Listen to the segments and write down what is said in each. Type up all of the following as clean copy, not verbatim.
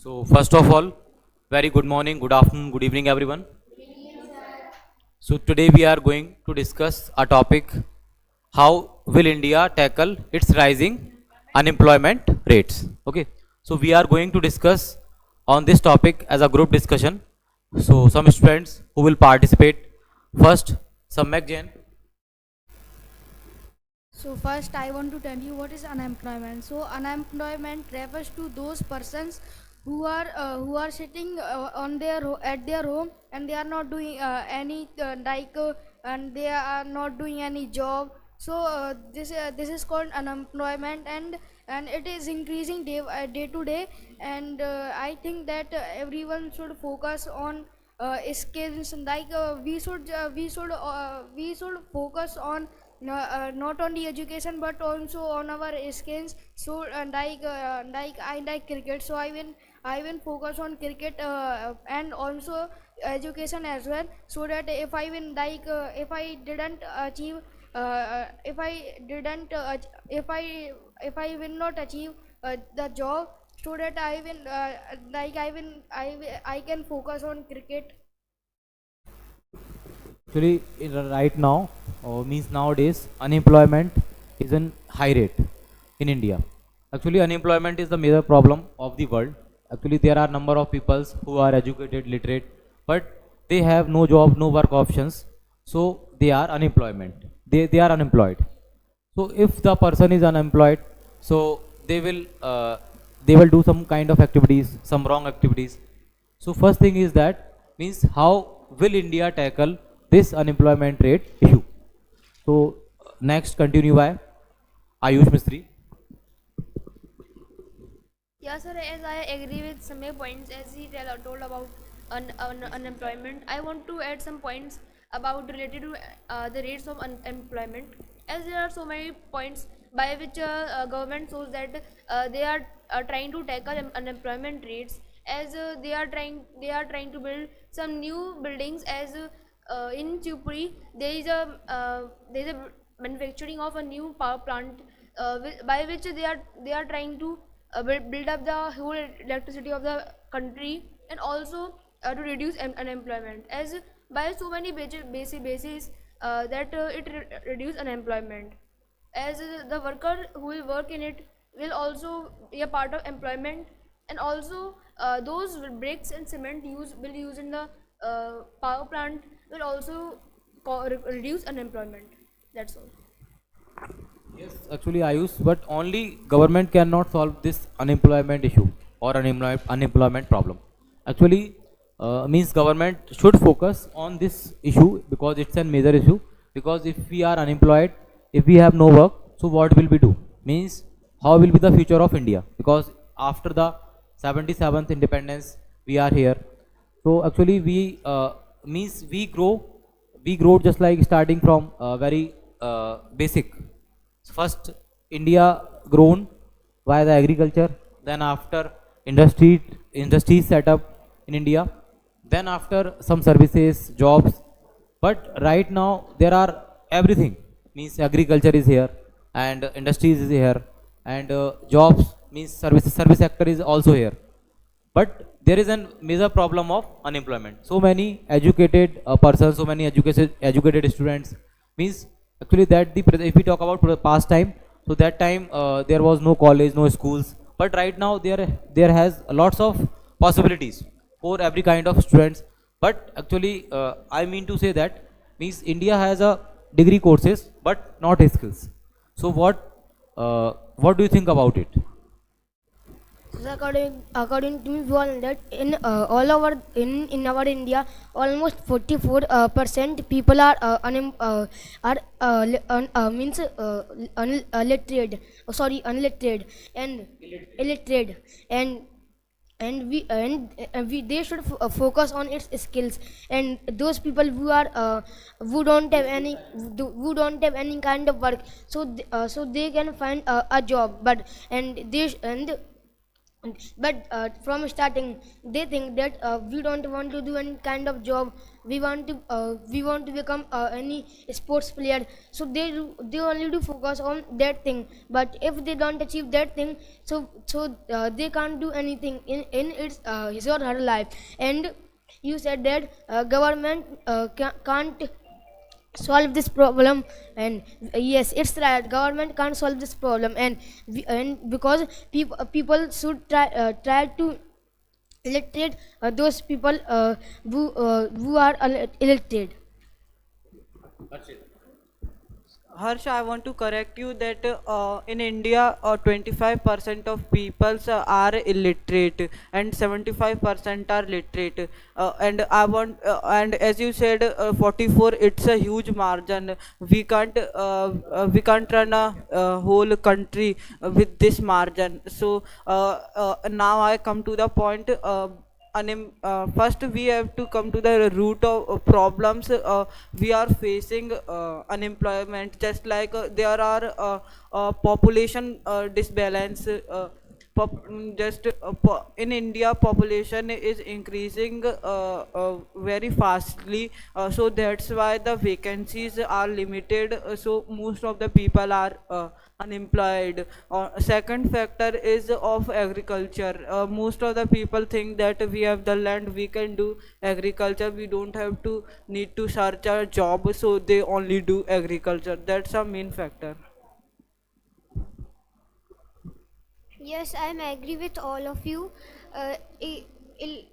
So first of all, very good morning, good afternoon, good evening, everyone. So today we are going to discuss a topic: how will India tackle its rising unemployment rates? Okay. So we are going to discuss on this topic as a group discussion. So some students who will participate. First, Samyak Jain. So first I want to tell you what is unemployment. So unemployment refers to those persons who are sitting on at their home, and they are not doing any and they are not doing any job. So this is called unemployment, and it is increasing day to day. And I think that everyone should focus on skills, like we should focus on not only education but also on our skills. So like I like cricket, so I will focus on cricket, and also education as well, so that if I will if I didn't achieve if I didn't if I will not achieve the job, so that I will I can focus on cricket. Actually, right now, means nowadays, unemployment is in high rate in India. Actually, unemployment is the major problem of the world. Actually, there are number of people who are educated, literate, but they have no job, no work options, so they are unemployment. They are unemployed. So if the person is unemployed, so they will do some kind of activities, some wrong activities. So first thing is that means how will India tackle this unemployment rate issue? So next continue by Ayush Mistry. Yeah, sir, as I agree with some points as he told about unemployment, I want to add some points about related to the rates of unemployment, as there are so many points by which government shows that they are trying to tackle unemployment rates, as they are trying to build some new buildings, as in Chupri there is a manufacturing of a new power plant, by which they are trying to build up the whole electricity of the country, and also to reduce unemployment, as by so many basic basis that it reduce unemployment, as the worker who will work in it will also be a part of employment, and also those bricks and cement will use in the power plant will also reduce unemployment. That's all. Yes, actually Ayush, but only government cannot solve this unemployment issue or unemployment problem. Actually, means government should focus on this issue because it's a major issue. Because if we are unemployed, if we have no work, so what will we do? Means how will be the future of India? Because after the 77th independence, we are here. So actually, means we grow just like starting from very basic. First, India grown by the agriculture. Then after industries set up in India. Then after some services, jobs. But right now there are everything. Means agriculture is here, and industries is here, and jobs means service sector is also here. But there is a major problem of unemployment. So many educated persons, so many educated students, means actually that if we talk about past time, so that time there was no college, no schools, but right now there has lots of possibilities for every kind of students. But actually I mean to say that means India has a degree courses but not skills. So what do you think about it? So according to me, we all know that in all over in our India, almost 44% people are means unlettered. Oh, sorry, unlettered and illiterate, and we they should focus on its skills, and those people who don't have who don't have any kind of work, so so they can find a job, but and they and But from starting they think that we don't want to do any kind of job, we want to become any sports player, so they only do focus on that thing. But if they don't achieve that thing, they can't do anything in its his or her life. And you said that government can't solve this problem. And yes, it's right, government can't solve this problem. And because people should try to illiterate those people who are illiterate. Harsh, I want to correct you that in India, 25% of peoples are illiterate and 75% are literate. And as you said, 44, it's a huge margin. We can't run a whole country with this margin. So now I come to the point. First we have to come to the root of problems. We are facing unemployment, just like there are population disbalance. In India, population is increasing very fastly, so that's why the vacancies are limited. So most of the people are unemployed. Second factor is of agriculture. Most of the people think that we have the land, we can do agriculture, we don't have to need to search a job, so they only do agriculture. That's a main factor. Yes, I am agree with all of you. I- il-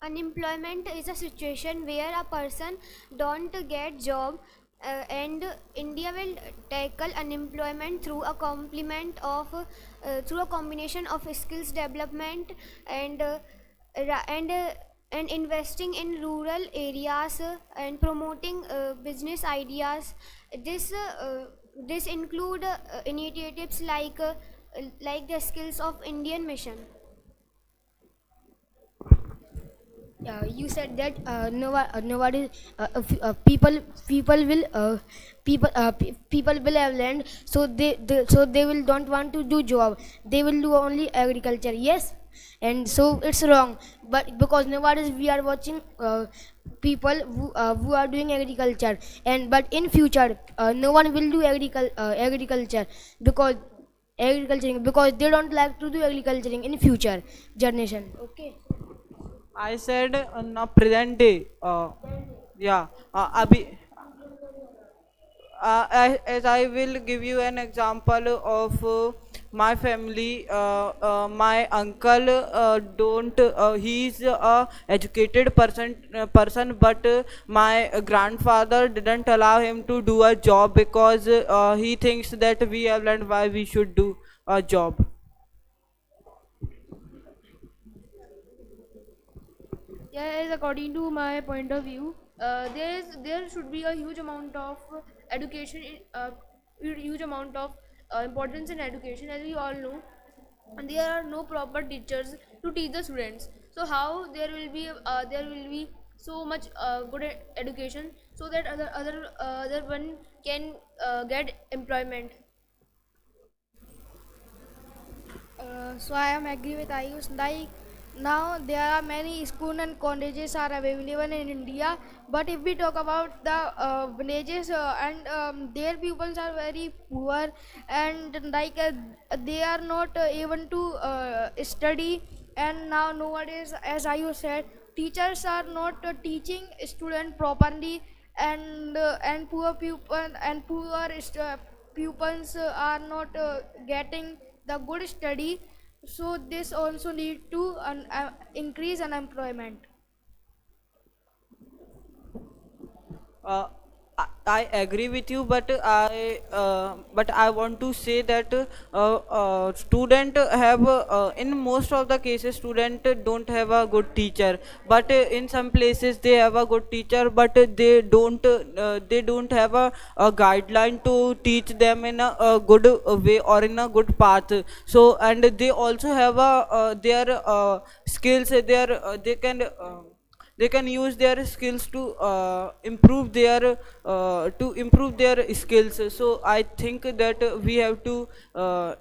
Unemployment is a situation where a person don't get job, and India will tackle unemployment through a complement of through a combination of skills development and ra- and investing in rural areas and promoting business ideas. This include initiatives like the skills of Indian mission. You said that nobody people will people will have land, so they will don't want to do job, they will do only agriculture. Yes, and so it's wrong. But because nowadays we are watching people who are doing agriculture, and but in future no one will do agriculture because they don't like to do agriculturing in future generation. Okay. I said na present day. Yeah. Abhi, as I will give you an example of my family. My uncle don't. He's a educated person, but my grandfather didn't allow him to do a job because he thinks that we have learned why we should do a job. Yeah, as according to my point of view, there should be a huge amount of education, huge amount of importance in education. As we all know, and there are no proper teachers to teach the students. So how there will be so much good education, so that other one can get employment. So I am agree with Ayush. Like now there are many school and colleges are available in India, but if we talk about the villages and their pupils are very poor, and like they are not able to study. And now nowadays, as Ayush said, teachers are not teaching student properly, and pupils are not getting the good study, so this also lead to an increase unemployment. Uh, I agree with you, but I want to say that student have in most of the cases student don't have a good teacher, but in some places they have a good teacher, but they don't have a guideline to teach them in a good way or in a good path. So and they also have their skills, they can use their skills to improve their skills. So I think that we have to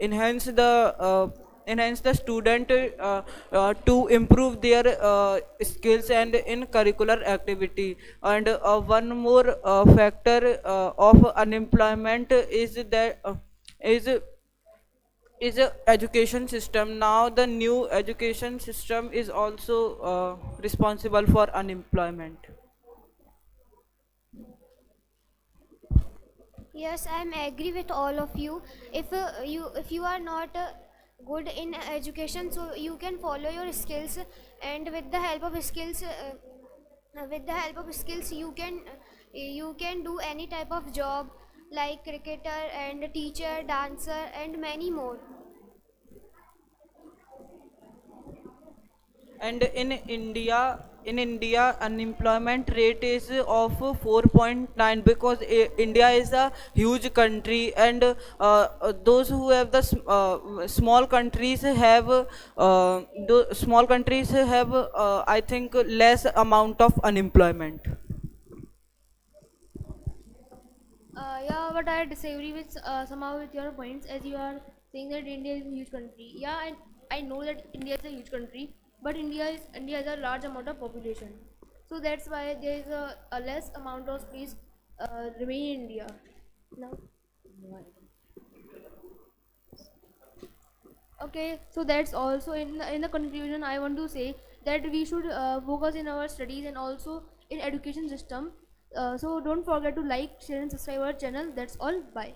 enhance the enhance the student to improve their skills and in curricular activity. And one more factor of unemployment is is a education system. Now the new education system is also responsible for unemployment. Yes, I am agree with all of you. If you are not good in education, so you can follow your skills, and with the help of skills, you can do any type of job like cricketer and teacher, dancer, and many more. And in India unemployment rate is of 4.9, because India is a huge country, and those who have the small countries have I think less amount of unemployment. Yeah, but I disagree with somehow with your points, as you are saying that India is a huge country. Yeah, I know that India is a huge country, but India has a large amount of population, so that's why there is a less amount of space remain in India. Now, okay, so that's also in the conclusion. I want to say that we should focus in our studies and also in education system. So don't forget to like, share, and subscribe our channel. That's all. Bye.